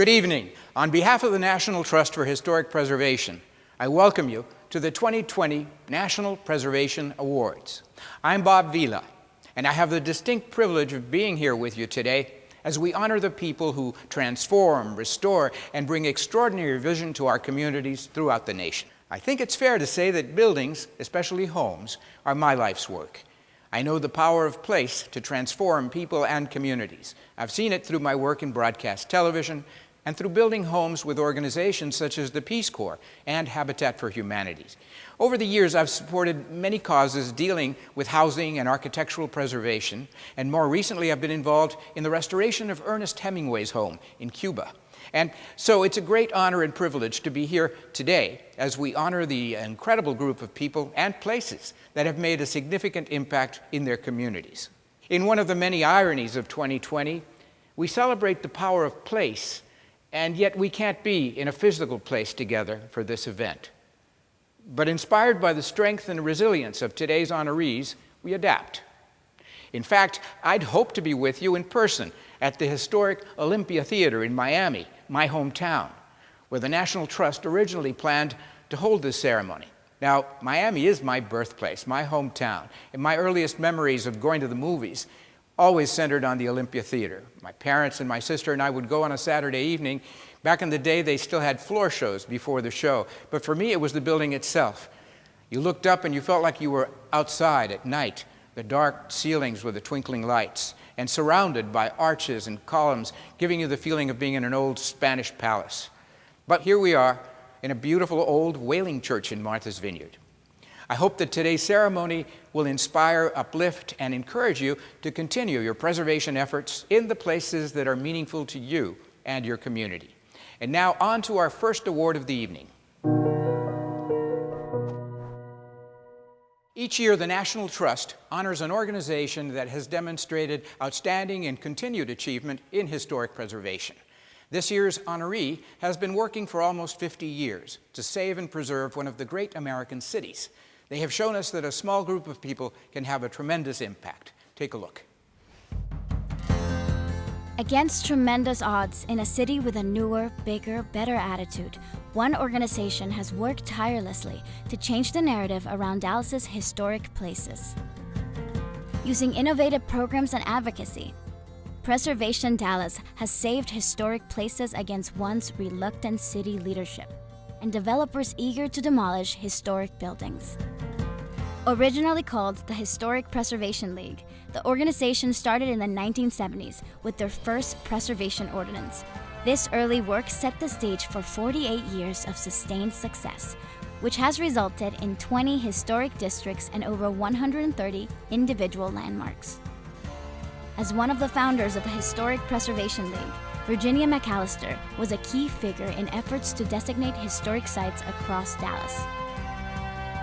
Good evening. On behalf of the National Trust for Historic Preservation, I welcome you to the 2020 National Preservation Awards. I'm Bob Vila, and I have the distinct privilege of being here with you today as we honor the people who transform, restore, and bring extraordinary vision to our communities throughout the nation. I think it's fair to say that buildings, especially homes, are my life's work. I know the power of place to transform people and communities. I've seen it through my work in broadcast television and through building homes with organizations such as the Peace Corps and Habitat for Humanity. Over the years, I've supported many causes dealing with housing and architectural preservation, and more recently, I've been involved in the restoration of Ernest Hemingway's home in Cuba. And so it's a great honor and privilege to be here today as we honor the incredible group of people and places that have made a significant impact in their communities. In one of the many ironies of 2020, we celebrate the power of place, and yet we can't be in a physical place together for this event. But inspired by the strength and resilience of today's honorees, we adapt. In fact, I'd hoped to be with you in person at the historic Olympia Theater in Miami, my hometown, where the National Trust originally planned to hold this ceremony. Now, Miami is my birthplace, my hometown, and my earliest memories of going to the movies always centered on the Olympia Theater. My parents and my sister and I would go on a Saturday evening. Back in the day, they still had floor shows before the show, but for me, it was the building itself. You looked up and you felt like you were outside at night, the dark ceilings with the twinkling lights, and surrounded by arches and columns, giving you the feeling of being in an old Spanish palace. But here we are in a beautiful old whaling church in Martha's Vineyard. I hope that today's ceremony will inspire, uplift, and encourage you to continue your preservation efforts in the places that are meaningful to you and your community. And now on to our first award of the evening. Each year, the National Trust honors an organization that has demonstrated outstanding and continued achievement in historic preservation. This year's honoree has been working for almost 50 years to save and preserve one of the great American cities. They have shown us that a small group of people can have a tremendous impact. Take a look. Against tremendous odds, in a city with a newer, bigger, better attitude, one organization has worked tirelessly to change the narrative around Dallas's historic places. Using innovative programs and advocacy, Preservation Dallas has saved historic places against once reluctant city leadership and developers eager to demolish historic buildings. Originally called the Historic Preservation League, the organization started in the 1970s with their first preservation ordinance. This early work set the stage for 48 years of sustained success, which has resulted in 20 historic districts and over 130 individual landmarks. As one of the founders of the Historic Preservation League, Virginia McAllister was a key figure in efforts to designate historic sites across Dallas.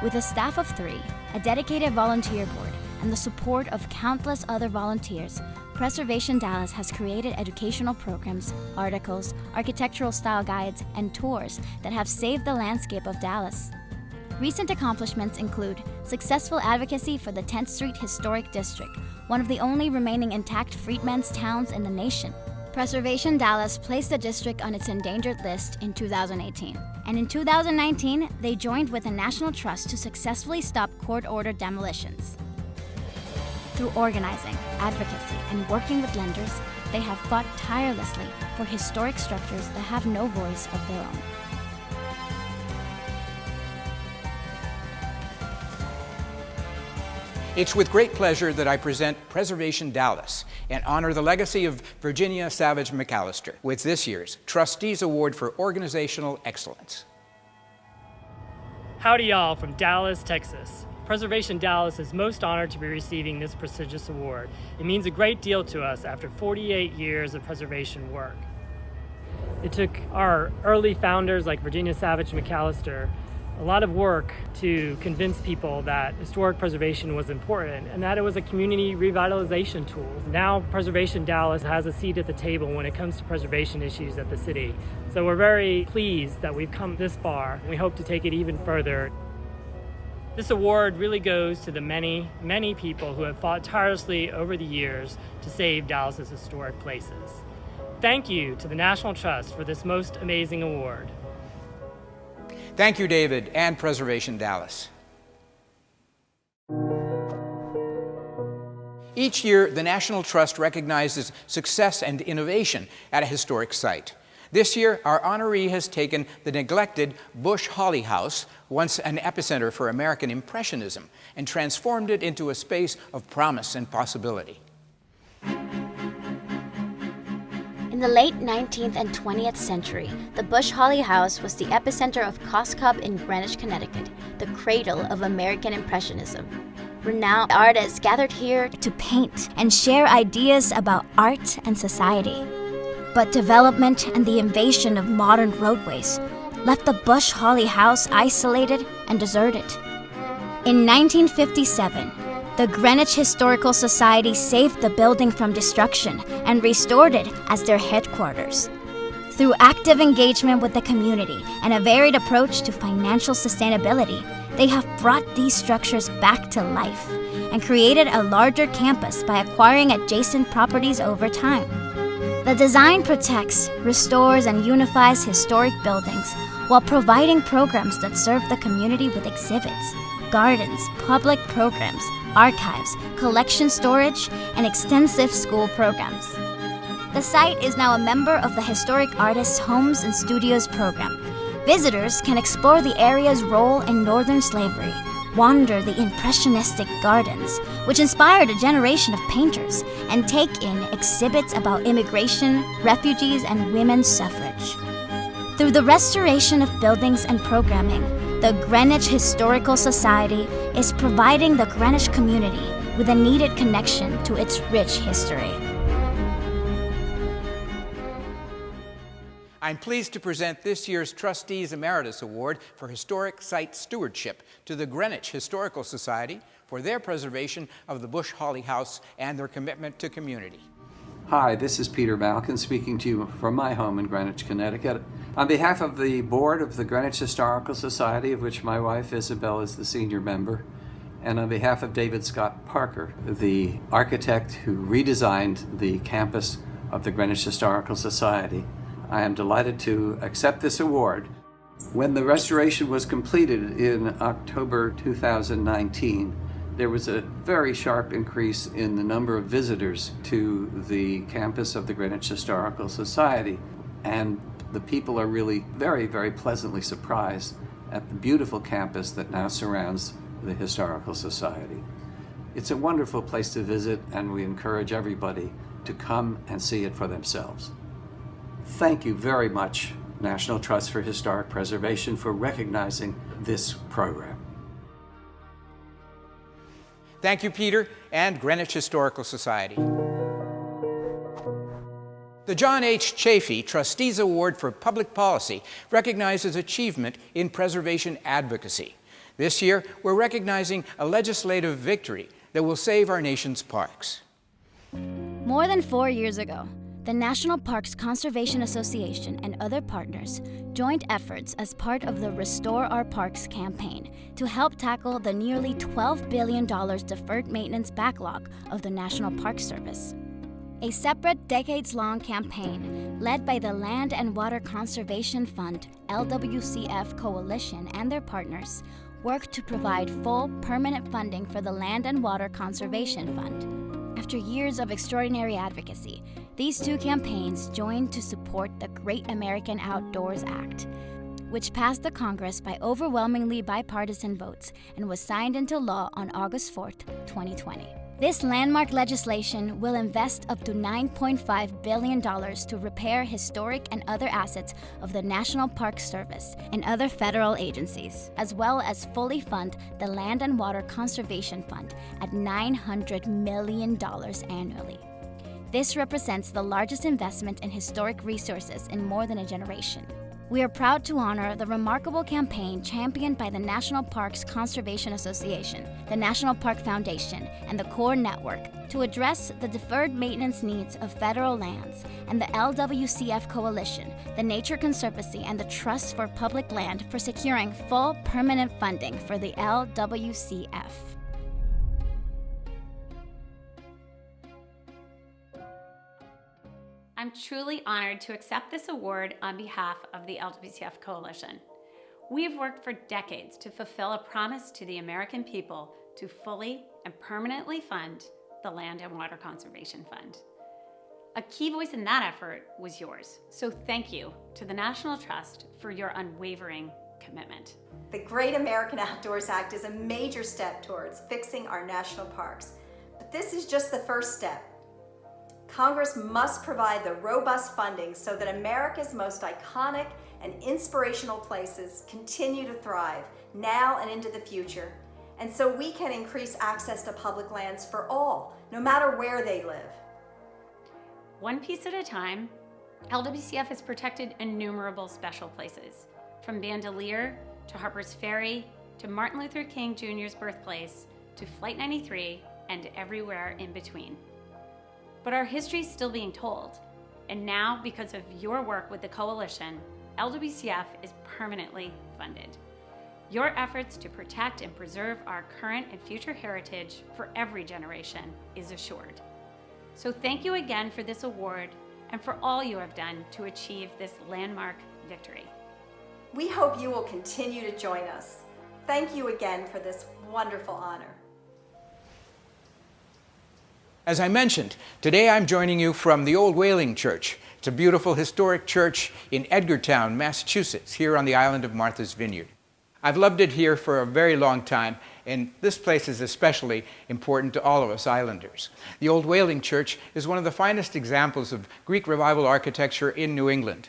With a staff of 3, a dedicated volunteer board, and the support of countless other volunteers, Preservation Dallas has created educational programs, articles, architectural style guides, and tours that have saved the landscape of Dallas. Recent accomplishments include successful advocacy for the 10th Street Historic District, one of the only remaining intact freedmen's towns in the nation. Preservation Dallas placed the district on its endangered list in 2018. And in 2019, they joined with the National Trust to successfully stop court-ordered demolitions. Through organizing, advocacy, and working with lenders, they have fought tirelessly for historic structures that have no voice of their own. It's with great pleasure that I present Preservation Dallas and honor the legacy of Virginia Savage McAllister with this year's Trustees Award for Organizational Excellence. Howdy y'all from Dallas, Texas. Preservation Dallas is most honored to be receiving this prestigious award. It means a great deal to us after 48 years of preservation work. It took our early founders like Virginia Savage McAllister a lot of work to convince people that historic preservation was important and that it was a community revitalization tool. Now Preservation Dallas has a seat at the table when it comes to preservation issues at the city. So we're very pleased that we've come this far. We hope to take it even further. This award really goes to the many, many people who have fought tirelessly over the years to save Dallas's historic places. Thank you to the National Trust for this most amazing award. Thank you, David, and Preservation Dallas. Each year, the National Trust recognizes success and innovation at a historic site. This year, our honoree has taken the neglected Bush Holly House, once an epicenter for American Impressionism, and transformed it into a space of promise and possibility. In the late 19th and 20th century, the Bush Holly House was the epicenter of Coscob in Greenwich, Connecticut, the cradle of American Impressionism. Renowned artists gathered here to paint and share ideas about art and society. But development and the invasion of modern roadways left the Bush Holly House isolated and deserted. In 1957, the Greenwich Historical Society saved the building from destruction and restored it as their headquarters. Through active engagement with the community and a varied approach to financial sustainability, they have brought these structures back to life and created a larger campus by acquiring adjacent properties over time. The design protects, restores, and unifies historic buildings while providing programs that serve the community with exhibits, gardens, public programs, archives, collection storage, and extensive school programs. The site is now a member of the Historic Artists' Homes and Studios program. Visitors can explore the area's role in Northern slavery, wander the impressionistic gardens, which inspired a generation of painters, and take in exhibits about immigration, refugees, and women's suffrage. Through the restoration of buildings and programming, the Greenwich Historical Society is providing the Greenwich community with a needed connection to its rich history. I'm pleased to present this year's Trustees Emeritus Award for Historic Site Stewardship to the Greenwich Historical Society for their preservation of the Bush Holly House and their commitment to community. Hi, this is Peter Malkin speaking to you from my home in Greenwich, Connecticut. On behalf of the board of the Greenwich Historical Society, of which my wife Isabel is the senior member, and on behalf of David Scott Parker, the architect who redesigned the campus of the Greenwich Historical Society, I am delighted to accept this award. When the restoration was completed in October 2019, there was a very sharp increase in the number of visitors to the campus of the Greenwich Historical Society, and the people are really very, very pleasantly surprised at the beautiful campus that now surrounds the Historical Society. It's a wonderful place to visit, and we encourage everybody to come and see it for themselves. Thank you very much, National Trust for Historic Preservation, for recognizing this program. Thank you, Peter, and Greenwich Historical Society. The John H. Chafee Trustees Award for Public Policy recognizes achievement in preservation advocacy. This year, we're recognizing a legislative victory that will save our nation's parks. More than 4 years ago, the National Parks Conservation Association and other partners joined efforts as part of the Restore Our Parks campaign to help tackle the nearly $12 billion deferred maintenance backlog of the National Park Service. A separate decades-long campaign led by the Land and Water Conservation Fund, LWCF Coalition, and their partners worked to provide full, permanent funding for the Land and Water Conservation Fund. After years of extraordinary advocacy, these two campaigns joined to support the Great American Outdoors Act, which passed the Congress by overwhelmingly bipartisan votes and was signed into law on August 4, 2020. This landmark legislation will invest up to $9.5 billion to repair historic and other assets of the National Park Service and other federal agencies, as well as fully fund the Land and Water Conservation Fund at $900 million annually. This represents the largest investment in historic resources in more than a generation. We are proud to honor the remarkable campaign championed by the National Parks Conservation Association, the National Park Foundation, and the CORE Network to address the deferred maintenance needs of federal lands, and the LWCF Coalition, the Nature Conservancy, and the Trust for Public Land for securing full permanent funding for the LWCF. I'm truly honored to accept this award on behalf of the LWCF Coalition. We have worked for decades to fulfill a promise to the American people to fully and permanently fund the Land and Water Conservation Fund. A key voice in that effort was yours, so thank you to the National Trust for your unwavering commitment. The Great American Outdoors Act is a major step towards fixing our national parks, but this is just the first step. Congress must provide the robust funding so that America's most iconic and inspirational places continue to thrive now and into the future, and so we can increase access to public lands for all, no matter where they live. One piece at a time, LWCF has protected innumerable special places, from Bandelier to Harper's Ferry to Martin Luther King Jr.'s birthplace to Flight 93 and everywhere in between. But our history is still being told, and now, because of your work with the Coalition, LWCF is permanently funded. Your efforts to protect and preserve our current and future heritage for every generation is assured. So thank you again for this award and for all you have done to achieve this landmark victory. We hope you will continue to join us. Thank you again for this wonderful honor. As I mentioned, today I'm joining you from the Old Whaling Church. It's a beautiful historic church in Edgartown, Massachusetts, here on the island of Martha's Vineyard. I've loved it here for a very long time, and this place is especially important to all of us islanders. The Old Whaling Church is one of the finest examples of Greek Revival architecture in New England.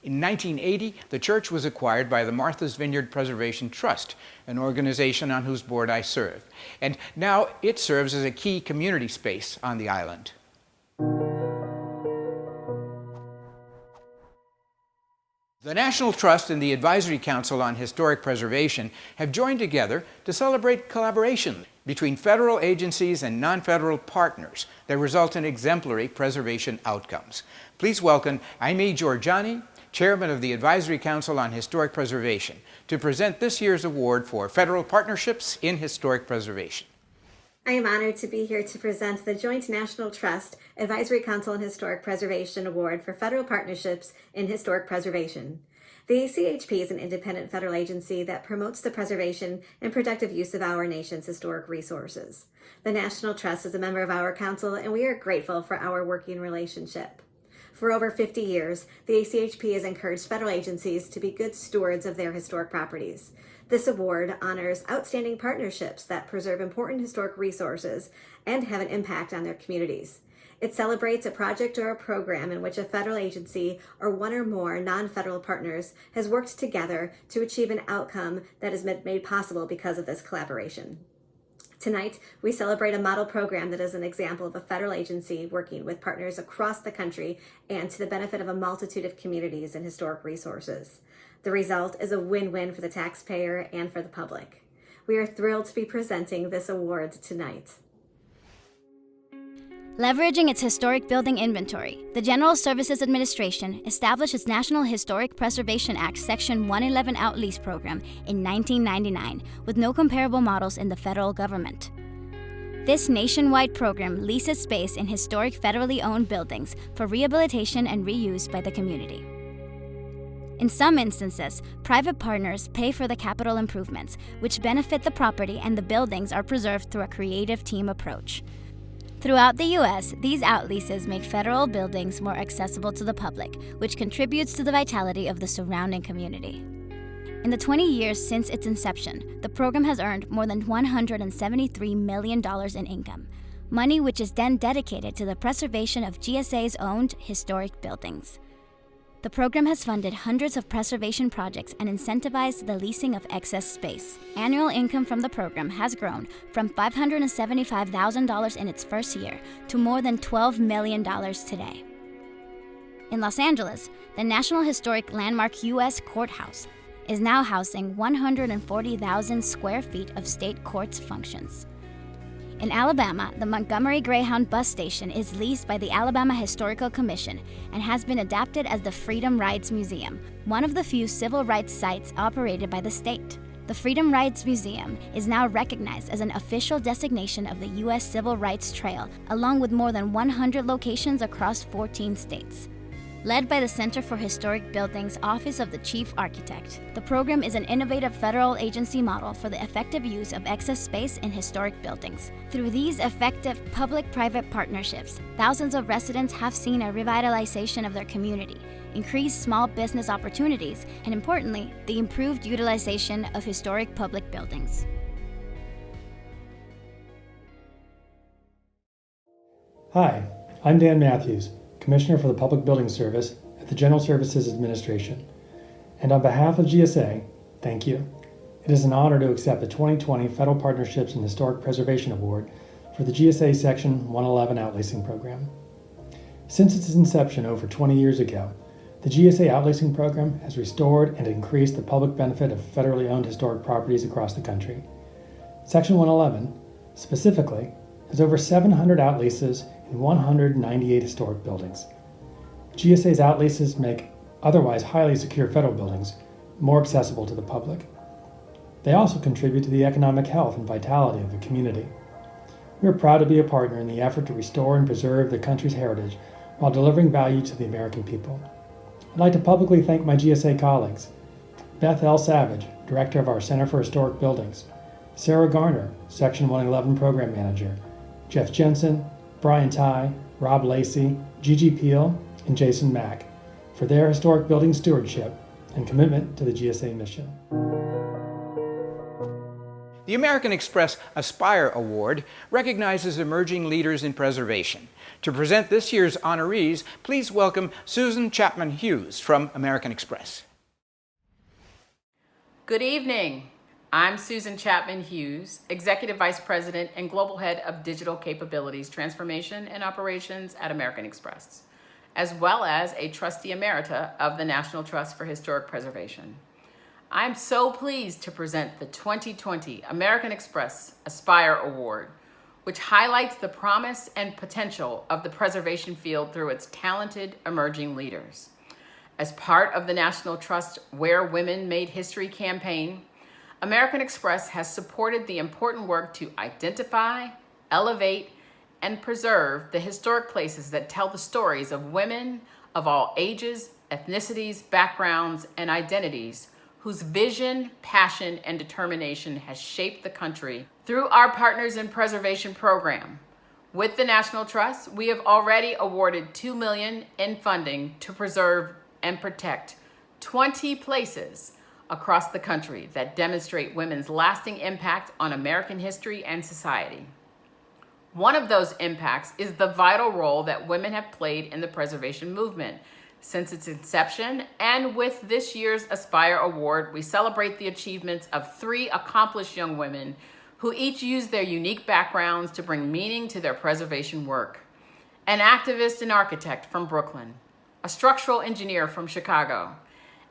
In 1980, the church was acquired by the Martha's Vineyard Preservation Trust, an organization on whose board I serve. And now it serves as a key community space on the island. The National Trust and the Advisory Council on Historic Preservation have joined together to celebrate collaboration between federal agencies and non-federal partners that result in exemplary preservation outcomes. Please welcome Aimee Georgiani, Chairman of the Advisory Council on Historic Preservation, to present this year's award for Federal Partnerships in Historic Preservation. I am honored to be here to present the Joint National Trust Advisory Council on Historic Preservation Award for Federal Partnerships in Historic Preservation. The ACHP is an independent federal agency that promotes the preservation and productive use of our nation's historic resources. The National Trust is a member of our council, and we are grateful for our working relationship. For over 50 years, the ACHP has encouraged federal agencies to be good stewards of their historic properties. This award honors outstanding partnerships that preserve important historic resources and have an impact on their communities. It celebrates a project or a program in which a federal agency or one or more non-federal partners has worked together to achieve an outcome that has been made possible because of this collaboration. Tonight, we celebrate a model program that is an example of a federal agency working with partners across the country and to the benefit of a multitude of communities and historic resources. The result is a win-win for the taxpayer and for the public. We are thrilled to be presenting this award tonight. Leveraging its historic building inventory, the General Services Administration established its National Historic Preservation Act Section 111 Outlease Program in 1999, with no comparable models in the federal government. This nationwide program leases space in historic federally owned buildings for rehabilitation and reuse by the community. In some instances, private partners pay for the capital improvements, which benefit the property, and the buildings are preserved through a creative team approach. Throughout the U.S., these outleases make federal buildings more accessible to the public, which contributes to the vitality of the surrounding community. In the 20 years since its inception, the program has earned more than $173 million in income, money which is then dedicated to the preservation of GSA's owned historic buildings. The program has funded hundreds of preservation projects and incentivized the leasing of excess space. Annual income from the program has grown from $575,000 in its first year to more than $12 million today. In Los Angeles, the National Historic Landmark U.S. Courthouse is now housing 140,000 square feet of state courts functions. In Alabama, the Montgomery Greyhound bus station is leased by the Alabama Historical Commission and has been adapted as the Freedom Rides Museum, one of the few civil rights sites operated by the state. The Freedom Rides Museum is now recognized as an official designation of the U.S. Civil Rights Trail, along with more than 100 locations across 14 states. Led by the Center for Historic Buildings Office of the Chief Architect, the program is an innovative federal agency model for the effective use of excess space in historic buildings. Through these effective public-private partnerships, thousands of residents have seen a revitalization of their community, increased small business opportunities, and importantly, the improved utilization of historic public buildings. Hi, I'm Dan Matthews, Commissioner for the Public Building Service at the General Services Administration. And on behalf of GSA, thank you. It is an honor to accept the 2020 Federal Partnerships in Historic Preservation Award for the GSA Section 111 Outleasing Program. Since its inception over 20 years ago, the GSA Outleasing Program has restored and increased the public benefit of federally owned historic properties across the country. Section 111, specifically, has over 700 outleases in 198 historic buildings. GSA's outleases make otherwise highly secure federal buildings more accessible to the public. They also contribute to the economic health and vitality of the community. We are proud to be a partner in the effort to restore and preserve the country's heritage while delivering value to the American people. I'd like to publicly thank my GSA colleagues, Beth L. Savage, Director of our Center for Historic Buildings, Sarah Garner, Section 111 Program Manager, Jeff Jensen, Brian Ty, Rob Lacey, Gigi Peel, and Jason Mack for their historic building stewardship and commitment to the GSA mission. The American Express Aspire Award recognizes emerging leaders in preservation. To present this year's honorees, please welcome Susan Chapman Hughes from American Express. Good evening. I'm Susan Chapman Hughes, Executive Vice President and Global Head of Digital Capabilities, Transformation, and Operations at American Express, as well as a Trustee Emerita of the National Trust for Historic Preservation. I'm so pleased to present the 2020 American Express Aspire Award, which highlights the promise and potential of the preservation field through its talented emerging leaders. As part of the National Trust Where Women Made History campaign, American Express has supported the important work to identify, elevate, and preserve the historic places that tell the stories of women of all ages, ethnicities, backgrounds, and identities whose vision, passion, and determination has shaped the country through our Partners in Preservation program. With the National Trust, we have already awarded $2 million in funding to preserve and protect 20 places across the country that demonstrate women's lasting impact on American history and society. One of those impacts is the vital role that women have played in the preservation movement since its inception, and with this year's Aspire Award, we celebrate the achievements of 3 accomplished young women who each use their unique backgrounds to bring meaning to their preservation work. An activist and architect from Brooklyn, a structural engineer from Chicago,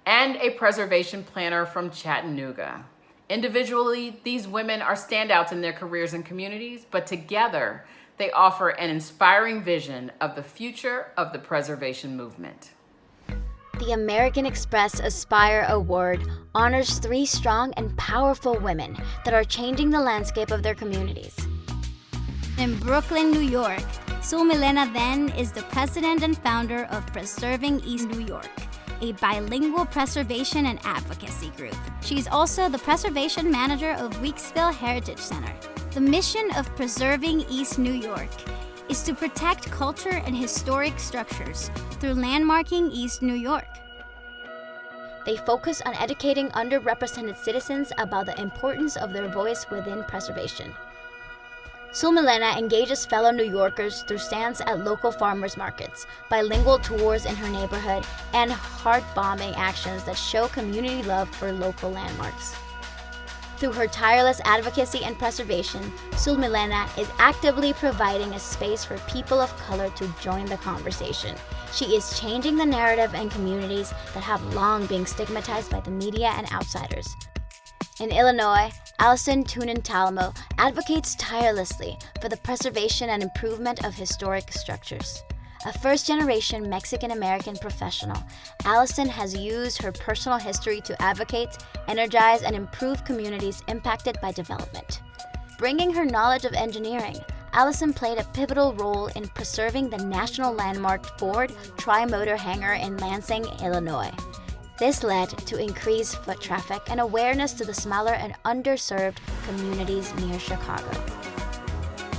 and a preservation planner from Chattanooga. Individually, these women are standouts in their careers and communities, but together they offer an inspiring vision of the future of the preservation movement. The American Express Aspire Award honors 3 strong and powerful women that are changing the landscape of their communities. In Brooklyn, New York, Sue Milena then is the president and founder of Preserving East New York, a bilingual preservation and advocacy group. She's also the preservation manager of Weeksville Heritage Center. The mission of Preserving East New York is to protect culture and historic structures through landmarking East New York. They focus on educating underrepresented citizens about the importance of their voice within preservation. Sul Milena engages fellow New Yorkers through stands at local farmers markets, bilingual tours in her neighborhood, and heart-bombing actions that show community love for local landmarks. Through her tireless advocacy and preservation, Sul Milena is actively providing a space for people of color to join the conversation. She is changing the narrative in communities that have long been stigmatized by the media and outsiders. In Illinois, Allison Tunin-Talamo advocates tirelessly for the preservation and improvement of historic structures. A first-generation Mexican-American professional, Allison has used her personal history to advocate, energize, and improve communities impacted by development. Bringing her knowledge of engineering, Allison played a pivotal role in preserving the national landmark Ford Tri-Motor Hangar in Lansing, Illinois. This led to increased foot traffic and awareness to the smaller and underserved communities near Chicago.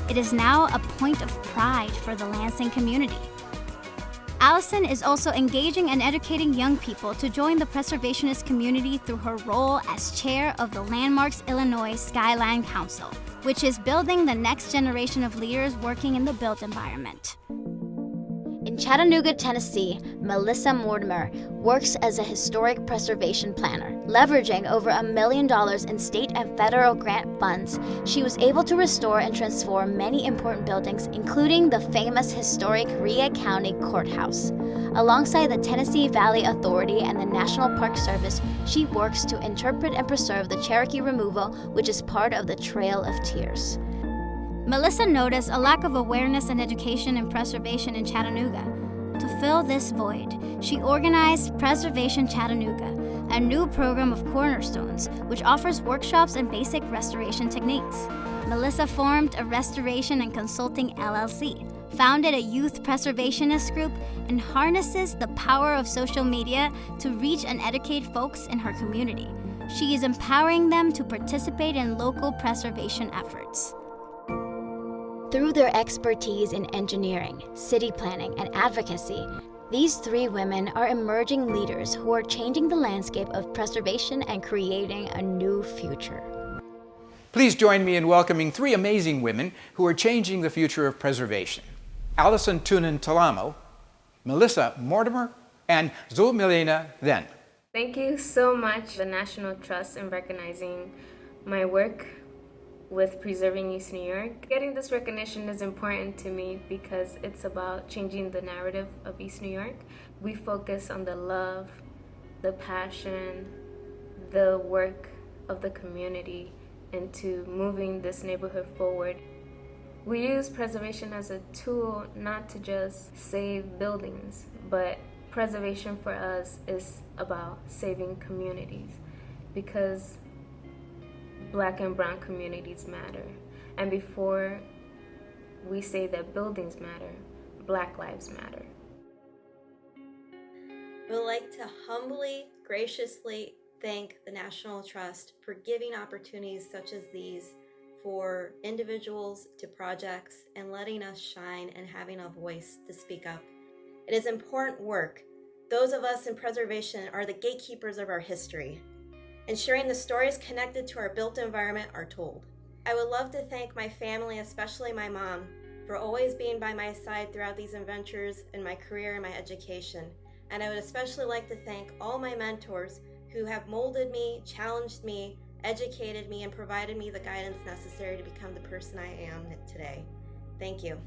It is now a point of pride for the Lansing community. Allison is also engaging and educating young people to join the preservationist community through her role as chair of the Landmarks Illinois Skyline Council, which is building the next generation of leaders working in the built environment. In Chattanooga, Tennessee, Melissa Mortimer works as a historic preservation planner. Leveraging over $1 million in state and federal grant funds, she was able to restore and transform many important buildings, including the famous historic Rhea County Courthouse. Alongside the Tennessee Valley Authority and the National Park Service, she works to interpret and preserve the Cherokee removal, which is part of the Trail of Tears. Melissa noticed a lack of awareness and education in preservation in Chattanooga. To fill this void, she organized Preservation Chattanooga, a new program of cornerstones which offers workshops and basic restoration techniques. Melissa formed a restoration and consulting LLC, founded a youth preservationist group, and harnesses the power of social media to reach and educate folks in her community. She is empowering them to participate in local preservation efforts. Through their expertise in engineering, city planning, and advocacy, these three women are emerging leaders who are changing the landscape of preservation and creating a new future. Please join me in welcoming three amazing women who are changing the future of preservation: Allison Tunin-Talamo, Melissa Mortimer, and Sul Milena Then. Thank you so much, the National Trust, in recognizing my work with preserving East New York. Getting this recognition is important to me because it's about changing the narrative of East New York. We focus on the love, the passion, the work of the community into moving this neighborhood forward. We use preservation as a tool not to just save buildings, but preservation for us is about saving communities, because Black and brown communities matter. And before we say that buildings matter, Black lives matter. We would like to humbly, graciously thank the National Trust for giving opportunities such as these for individuals to projects and letting us shine and having a voice to speak up. It is important work. Those of us in preservation are the gatekeepers of our history, ensuring the stories connected to our built environment are told. I would love to thank my family, especially my mom, for always being by my side throughout these adventures in my career and my education. And I would especially like to thank all my mentors who have molded me, challenged me, educated me, and provided me the guidance necessary to become the person I am today. Thank you.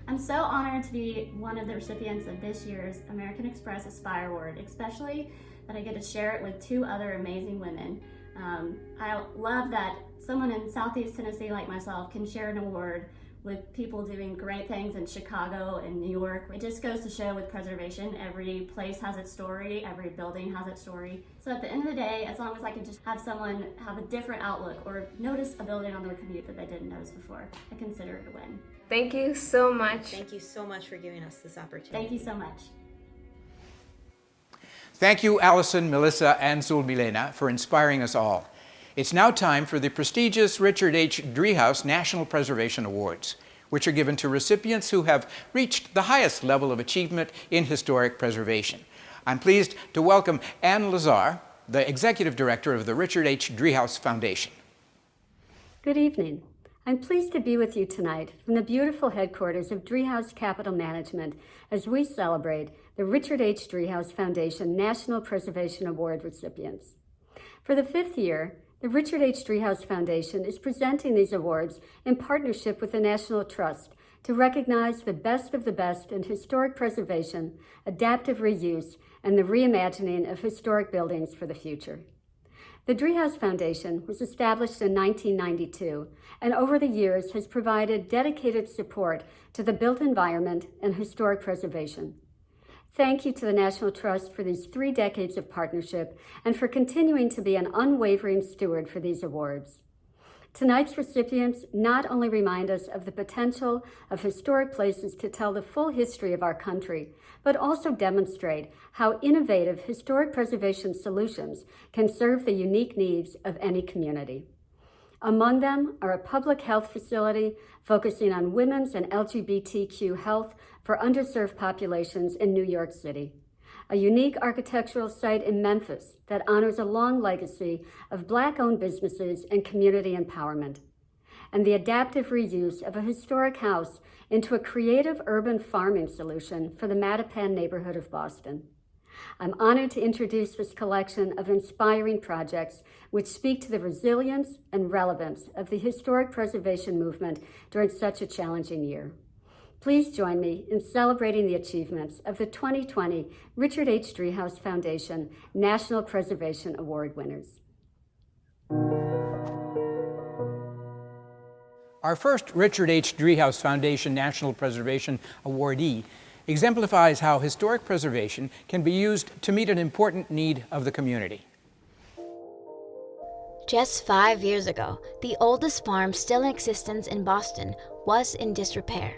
I'm so honored to be one of the recipients of this year's American Express Aspire Award, especially that I get to share it with two other amazing women. I love that someone in Southeast Tennessee like myself can share an award with people doing great things in Chicago and New York. It just goes to show with preservation, every place has its story, every building has its story. So at the end of the day, as long as I can just have someone have a different outlook or notice a building on their commute that they didn't notice before, I consider it a win. Thank you so much. Thank you so much for giving us this opportunity. Thank you so much. Thank you, Allison, Melissa, and Sul Milena, for inspiring us all. It's now time for the prestigious Richard H. Driehaus National Preservation Awards. which are given to recipients who have reached the highest level of achievement in historic preservation. I'm pleased to welcome Ann Lazar, the Executive Director of the Richard H. Driehaus Foundation. Good evening. I'm pleased to be with you tonight from the beautiful headquarters of Driehaus Capital Management as we celebrate the Richard H. Driehaus Foundation National Preservation Award recipients. For the 5th year, the Richard H. Driehaus Foundation is presenting these awards in partnership with the National Trust to recognize the best of the best in historic preservation, adaptive reuse, and the reimagining of historic buildings for the future. The Driehaus Foundation was established in 1992 and over the years has provided dedicated support to the built environment and historic preservation. Thank you to the National Trust for these 3 decades of partnership and for continuing to be an unwavering steward for these awards. Tonight's recipients not only remind us of the potential of historic places to tell the full history of our country, but also demonstrate how innovative historic preservation solutions can serve the unique needs of any community. Among them are a public health facility focusing on women's and LGBTQ health for underserved populations in New York City, a unique architectural site in Memphis that honors a long legacy of Black-owned businesses and community empowerment, and the adaptive reuse of a historic house into a creative urban farming solution for the Mattapan neighborhood of Boston. I'm honored to introduce this collection of inspiring projects which speak to the resilience and relevance of the historic preservation movement during such a challenging year. Please join me in celebrating the achievements of the 2020 Richard H. Driehaus Foundation National Preservation Award winners. Our first Richard H. Driehaus Foundation National Preservation Awardee exemplifies how historic preservation can be used to meet an important need of the community. Just 5 years ago, the oldest farm still in existence in Boston was in disrepair.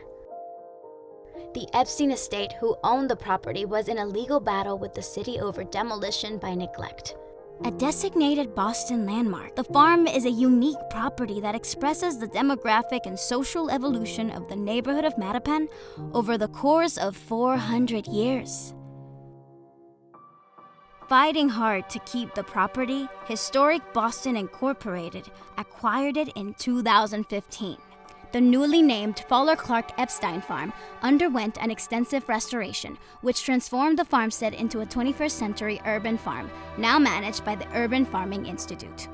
The Epstein estate, who owned the property, was in a legal battle with the city over demolition by neglect. A designated Boston landmark, the farm is a unique property that expresses the demographic and social evolution of the neighborhood of Mattapan over the course of 400 years. Fighting hard to keep the property, Historic Boston Incorporated acquired it in 2015. The newly named Fowler Clark Epstein Farm underwent an extensive restoration, which transformed the farmstead into a 21st century urban farm, now managed by the Urban Farming Institute.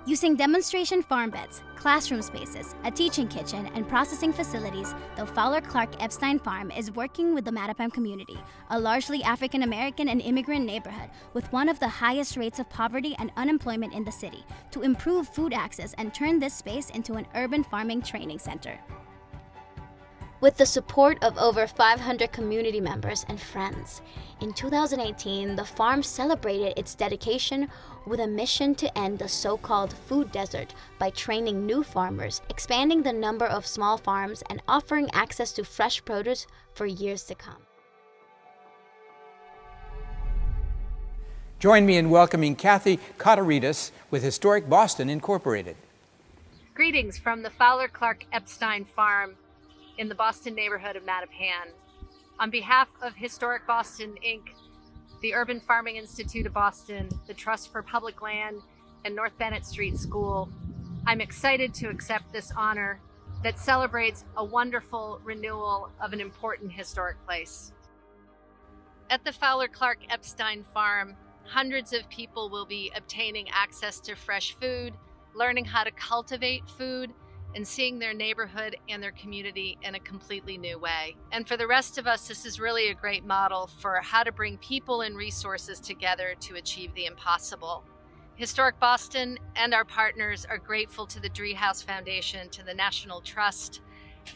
Using demonstration farm beds, classroom spaces, a teaching kitchen, and processing facilities, the Fowler Clark Epstein Farm is working with the Mattapan community, a largely African American and immigrant neighborhood with one of the highest rates of poverty and unemployment in the city, to improve food access and turn this space into an urban farming training center. With the support of over 500 community members and friends, in 2018, the farm celebrated its dedication with a mission to end the so-called food desert by training new farmers, expanding the number of small farms, and offering access to fresh produce for years to come. Join me in welcoming Chafee with Historic Boston Incorporated. Greetings from the Fowler Clark Epstein Farm in the Boston neighborhood of Mattapan. On behalf of Historic Boston, Inc., the Urban Farming Institute of Boston, the Trust for Public Land, and North Bennett Street School, I'm excited to accept this honor that celebrates a wonderful renewal of an important historic place. At the Fowler Clark Epstein Farm, hundreds of people will be obtaining access to fresh food, learning how to cultivate food, and seeing their neighborhood and their community in a completely new way. And for the rest of us, this is really a great model for how to bring people and resources together to achieve the impossible. Historic Boston and our partners are grateful to the Driehaus Foundation, to the National Trust,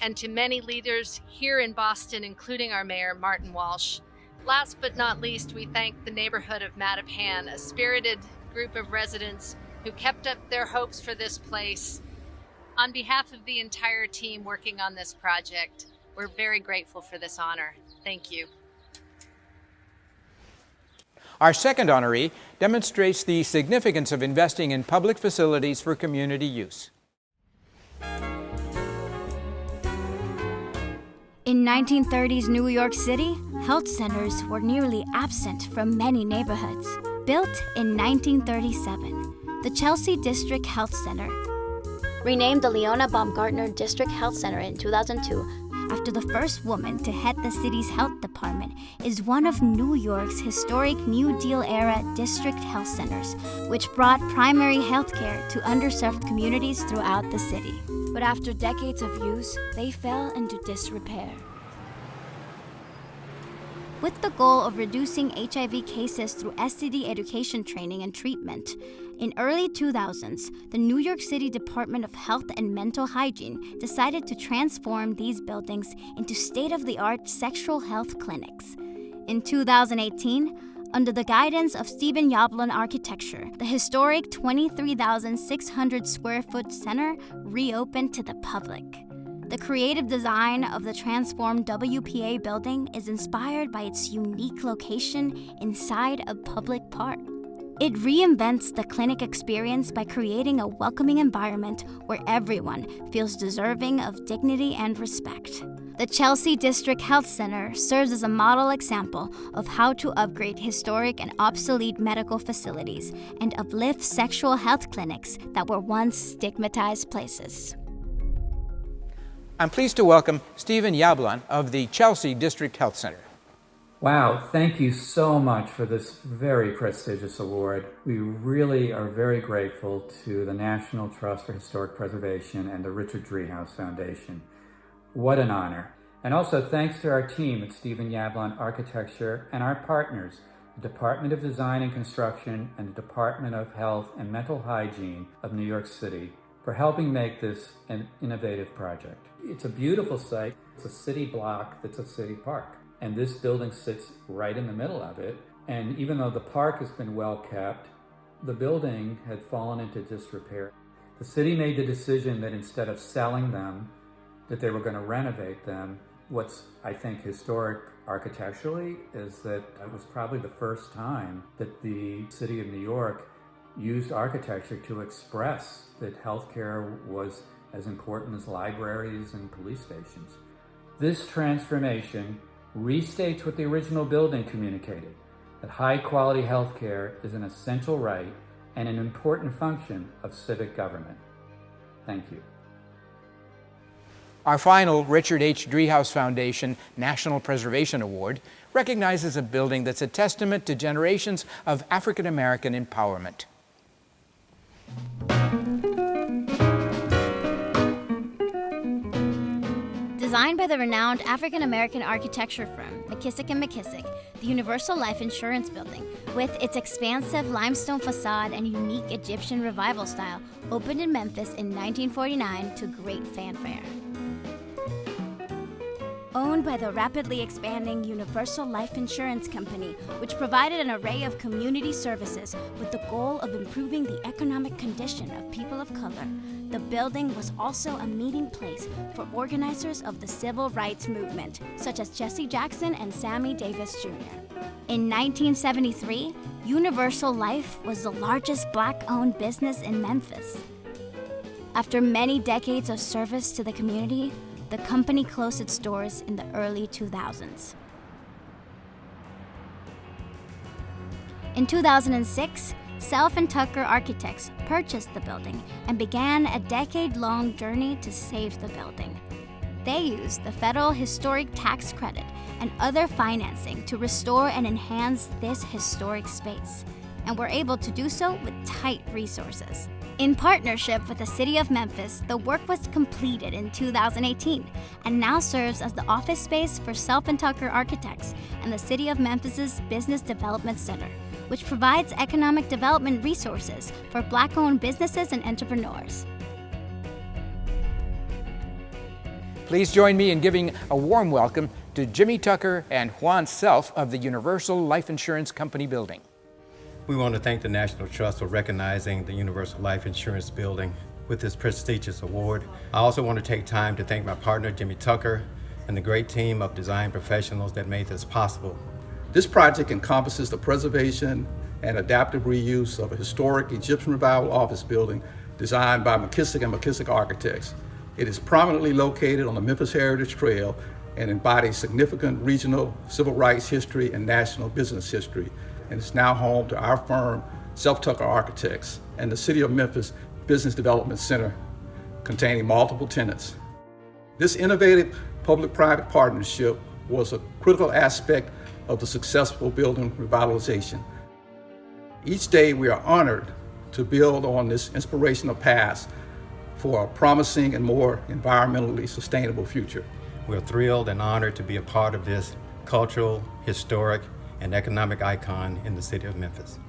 and to many leaders here in Boston, including our mayor, Martin Walsh. Last but not least, we thank the neighborhood of Mattapan, a spirited group of residents who kept up their hopes for this place. On behalf of the entire team working on this project, we're very grateful for this honor. Thank you. Our second honoree demonstrates the significance of investing in public facilities for community use. In 1930s New York City, health centers were nearly absent from many neighborhoods. Built in 1937, the Chelsea District Health Center, renamed the Leona Baumgartner District Health Center in 2002 after the first woman to head the city's health department, is one of New York's historic New Deal-era district health centers, which brought primary health care to underserved communities throughout the city. But after decades of use, they fell into disrepair. With the goal of reducing HIV cases through STD education training and treatment, in early 2000s, the New York City Department of Health and Mental Hygiene decided to transform these buildings into state-of-the-art sexual health clinics. In 2018, under the guidance of Stephen Yablon Architecture, the historic 23,600 square foot center reopened to the public. The creative design of the transformed WPA building is inspired by its unique location inside a public park. It reinvents the clinic experience by creating a welcoming environment where everyone feels deserving of dignity and respect. The Chelsea District Health Center serves as a model example of how to upgrade historic and obsolete medical facilities and uplift sexual health clinics that were once stigmatized places. I'm pleased to welcome Stephen Yablon of the Chelsea District Health Center. Wow, thank you so much for this very prestigious award. We really are very grateful to the National Trust for Historic Preservation and the Richard Driehaus Foundation. What an honor. And also thanks to our team at Stephen Yablon Architecture and our partners, the Department of Design and Construction and the Department of Health and Mental Hygiene of New York City, for helping make this an innovative project. It's a beautiful site. It's a city block that's a city park. And this building sits right in the middle of it. And even though the park has been well kept, the building had fallen into disrepair. The city made the decision that instead of selling them, that they were going to renovate them. What's, I think, historic architecturally is that it was probably the first time that the city of New York used architecture to express that healthcare was as important as libraries and police stations. This transformation restates what the original building communicated, that high-quality healthcare is an essential right and an important function of civic government. Thank you. Our final Richard H. Driehaus Foundation National Preservation Award recognizes a building that's a testament to generations of African American empowerment. Designed by the renowned African-American architecture firm McKissick & McKissick, the Universal Life Insurance Building, with its expansive limestone facade and unique Egyptian revival style, opened in Memphis in 1949 to great fanfare. Owned by the rapidly expanding Universal Life Insurance Company, which provided an array of community services with the goal of improving the economic condition of people of color, the building was also a meeting place for organizers of the civil rights movement, such as Jesse Jackson and Sammy Davis Jr. In 1973, Universal Life was the largest Black-owned business in Memphis. After many decades of service to the community, the company closed its doors in the early 2000s. In 2006, Self and Tucker Architects purchased the building and began a decade-long journey to save the building. They used the federal historic tax credit and other financing to restore and enhance this historic space, and were able to do so with tight resources. In partnership with the City of Memphis, the work was completed in 2018 and now serves as the office space for Self and Tucker Architects and the City of Memphis's Business Development Center, which provides economic development resources for Black-owned businesses and entrepreneurs. Please join me in giving a warm welcome to Jimmy Tucker and Juan Self of the Universal Life Insurance Company building. We want to thank the National Trust for recognizing the Universal Life Insurance Building with this prestigious award. I also want to take time to thank my partner, Jimmy Tucker, and the great team of design professionals that made this possible. This project encompasses the preservation and adaptive reuse of a historic Egyptian revival office building designed by McKissick & McKissick Architects. It is prominently located on the Memphis Heritage Trail and embodies significant regional civil rights history and national business history, and is now home to our firm, Self-Tucker Architects, and the City of Memphis Business Development Center, containing multiple tenants. This innovative public-private partnership was a critical aspect of the successful building revitalization. Each day we are honored to build on this inspirational path for a promising and more environmentally sustainable future. We're thrilled and honored to be a part of this cultural, historic, and economic icon in the city of Memphis.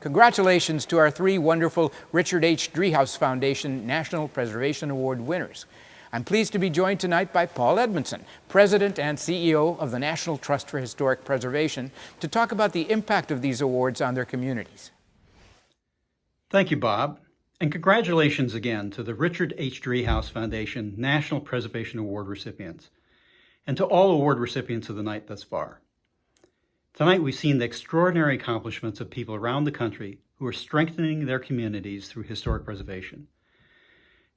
Congratulations to our three wonderful Richard H. Driehaus Foundation National Preservation Award winners. I'm pleased to be joined tonight by Paul Edmondson, President and CEO of the National Trust for Historic Preservation, to talk about the impact of these awards on their communities. Thank you, Bob, and congratulations again to the Richard H. Driehaus Foundation National Preservation Award recipients, and to all award recipients of the night thus far. Tonight we've seen the extraordinary accomplishments of people around the country who are strengthening their communities through historic preservation.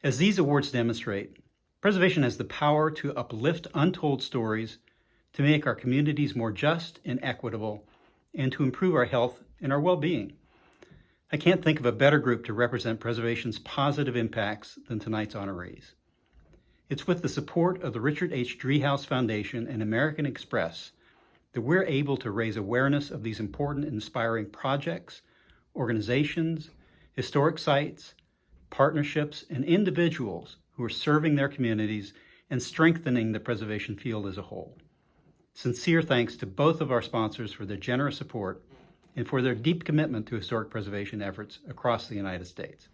As these awards demonstrate, preservation has the power to uplift untold stories, to make our communities more just and equitable, and to improve our health and our well-being. I can't think of a better group to represent preservation's positive impacts than tonight's honorees. It's with the support of the Richard H. Driehaus Foundation and American Express that we're able to raise awareness of these important and inspiring projects, organizations, historic sites, partnerships, and individuals who are serving their communities and strengthening the preservation field as a whole. Sincere thanks to both of our sponsors for their generous support and for their deep commitment to historic preservation efforts across the United States.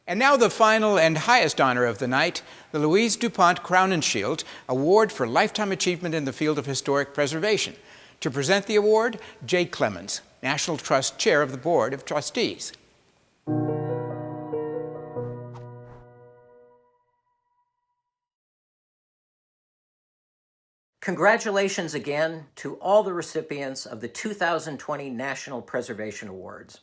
And now the final and highest honor of the night, the Louise DuPont Crowninshield Award for Lifetime Achievement in the Field of Historic Preservation. To present the award, Jay Clemens, National Trust Chair of the Board of Trustees. Congratulations again to all the recipients of the 2020 National Preservation Awards.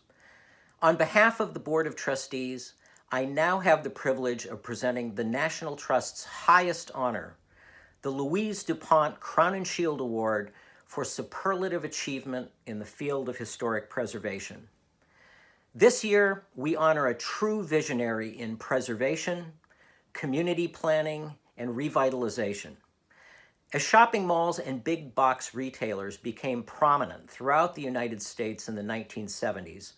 On behalf of the Board of Trustees, I now have the privilege of presenting the National Trust's highest honor, the Louise DuPont Crowninshield Award for Superlative Achievement in the Field of Historic Preservation. This year, we honor a true visionary in preservation, community planning, and revitalization. As shopping malls and big box retailers became prominent throughout the United States in the 1970s,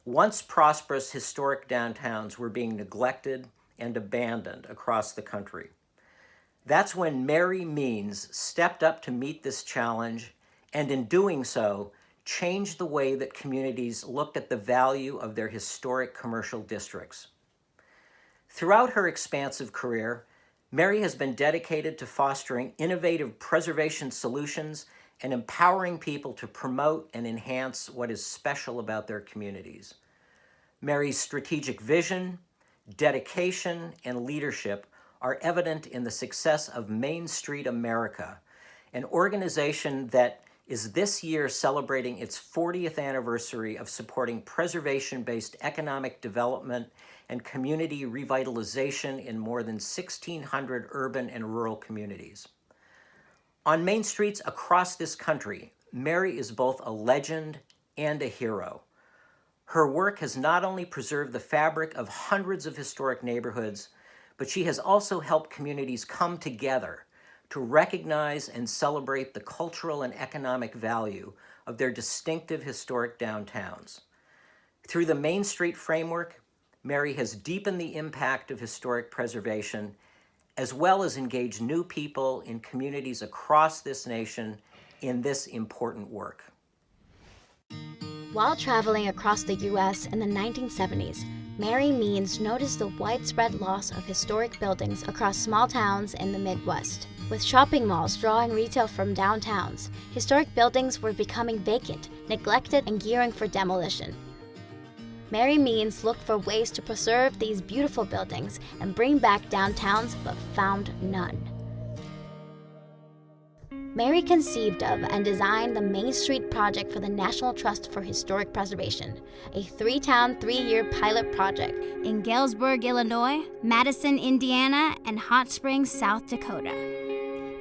once prosperous historic downtowns were being neglected and abandoned across the country. That's when Mary Means stepped up to meet this challenge, and in doing so, changed the way that communities looked at the value of their historic commercial districts. Throughout her expansive career, Mary has been dedicated to fostering innovative preservation solutions and empowering people to promote and enhance what is special about their communities. Mary's strategic vision, dedication, and leadership are evident in the success of Main Street America, an organization that is this year celebrating its 40th anniversary of supporting preservation-based economic development and community revitalization in more than 1,600 urban and rural communities. On main streets across this country, Mary is both a legend and a hero. Her work has not only preserved the fabric of hundreds of historic neighborhoods, but she has also helped communities come together to recognize and celebrate the cultural and economic value of their distinctive historic downtowns. Through the Main Street framework, Mary has deepened the impact of historic preservation, as well as engaged new people in communities across this nation in this important work. While traveling across the U.S. in the 1970s, Mary Means noticed the widespread loss of historic buildings across small towns in the Midwest. With shopping malls drawing retail from downtowns, historic buildings were becoming vacant, neglected, and gearing for demolition. Mary Means looked for ways to preserve these beautiful buildings and bring back downtowns, but found none. Mary conceived of and designed the Main Street Project for the National Trust for Historic Preservation, a 3-town, 3-year pilot project in Galesburg, Illinois, Madison, Indiana, and Hot Springs, South Dakota.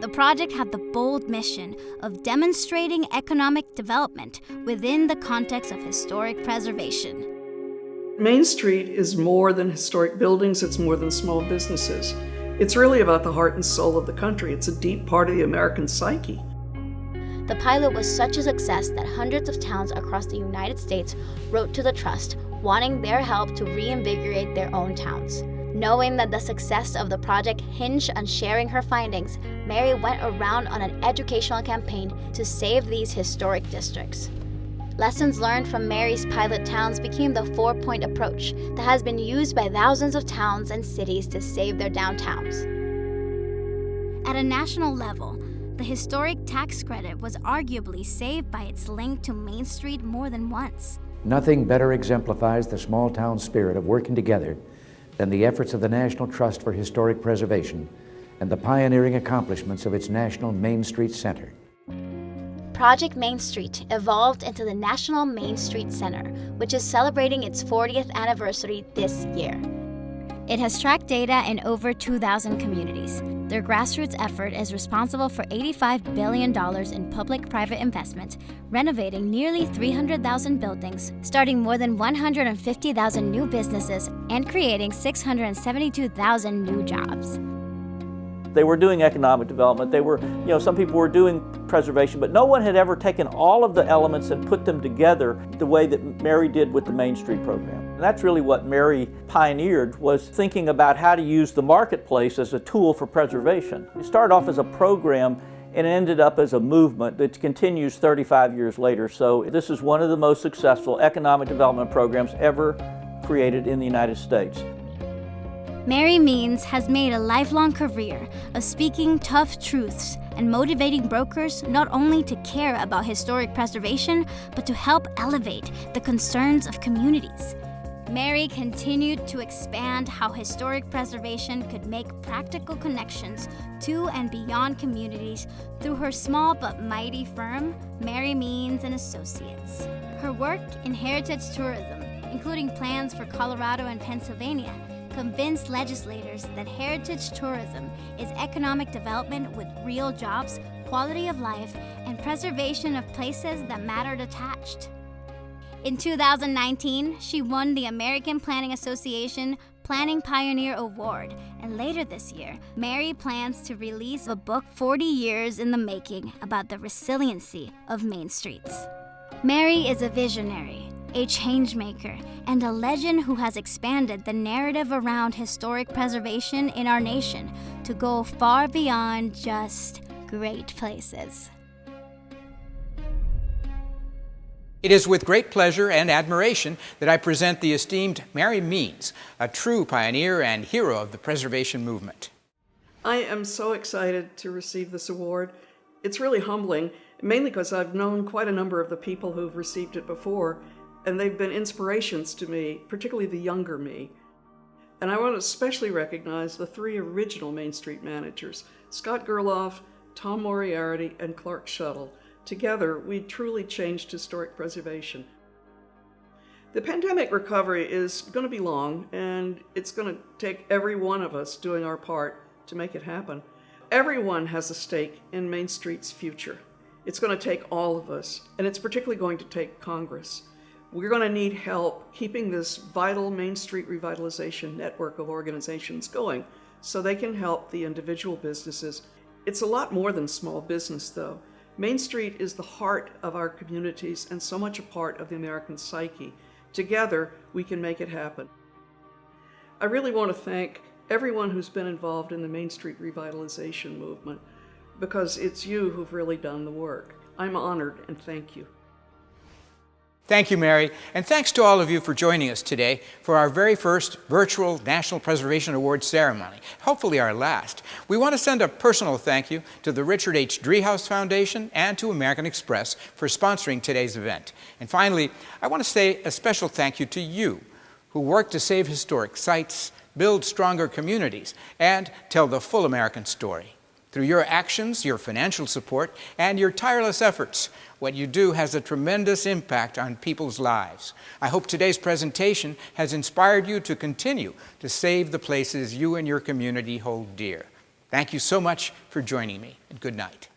The project had the bold mission of demonstrating economic development within the context of historic preservation. Main Street is more than historic buildings, it's more than small businesses. It's really about the heart and soul of the country. It's a deep part of the American psyche. The pilot was such a success that hundreds of towns across the United States wrote to the Trust, wanting their help to reinvigorate their own towns. Knowing that the success of the project hinged on sharing her findings, Mary went around on an educational campaign to save these historic districts. Lessons learned from Mary's pilot towns became the 4-point approach that has been used by thousands of towns and cities to save their downtowns. At a national level, the historic tax credit was arguably saved by its link to Main Street more than once. Nothing better exemplifies the small town spirit of working together than the efforts of the National Trust for Historic Preservation and the pioneering accomplishments of its National Main Street Center. Project Main Street evolved into the National Main Street Center, which is celebrating its 40th anniversary this year. It has tracked data in over 2,000 communities. Their grassroots effort is responsible for $85 billion in public-private investment, renovating nearly 300,000 buildings, starting more than 150,000 new businesses, and creating 672,000 new jobs. They were doing economic development. They were, some people were doing preservation, but no one had ever taken all of the elements and put them together the way that Mary did with the Main Street program. And that's really what Mary pioneered, was thinking about how to use the marketplace as a tool for preservation. It started off as a program and it ended up as a movement that continues 35 years later. So this is one of the most successful economic development programs ever created in the United States. Mary Means has made a lifelong career of speaking tough truths and motivating brokers not only to care about historic preservation, but to help elevate the concerns of communities. Mary continued to expand how historic preservation could make practical connections to and beyond communities through her small but mighty firm, Mary Means and Associates. Her work in heritage tourism, including plans for Colorado and Pennsylvania, convinced legislators that heritage tourism is economic development with real jobs, quality of life, and preservation of places that mattered attached. In 2019, she won the American Planning Association Planning Pioneer Award, and later this year, Mary plans to release a book 40 years in the making about the resiliency of Main Streets. Mary is a visionary, a changemaker, and a legend who has expanded the narrative around historic preservation in our nation to go far beyond just great places. It is with great pleasure and admiration that I present the esteemed Mary Means, a true pioneer and hero of the preservation movement. I am so excited to receive this award. It's really humbling, mainly because I've known quite a number of the people who've received it before, and they've been inspirations to me, particularly the younger me. And I want to especially recognize the 3 original Main Street managers, Scott Gerloff, Tom Moriarty, and Clark Shuttle. Together, we truly changed historic preservation. The pandemic recovery is going to be long, and it's going to take every one of us doing our part to make it happen. Everyone has a stake in Main Street's future. It's going to take all of us, and it's particularly going to take Congress. We're going to need help keeping this vital Main Street revitalization network of organizations going so they can help the individual businesses. It's a lot more than small business, though. Main Street is the heart of our communities and so much a part of the American psyche. Together, we can make it happen. I really want to thank everyone who's been involved in the Main Street revitalization movement, because it's you who've really done the work. I'm honored and thank you. Thank you, Mary, and thanks to all of you for joining us today for our very first virtual National Preservation Award ceremony, hopefully our last. We want to send a personal thank you to the Richard H. Driehaus Foundation and to American Express for sponsoring today's event. And finally, I want to say a special thank you to you who work to save historic sites, build stronger communities, and tell the full American story. Through your actions, your financial support, and your tireless efforts, what you do has a tremendous impact on people's lives. I hope today's presentation has inspired you to continue to save the places you and your community hold dear. Thank you so much for joining me, and good night.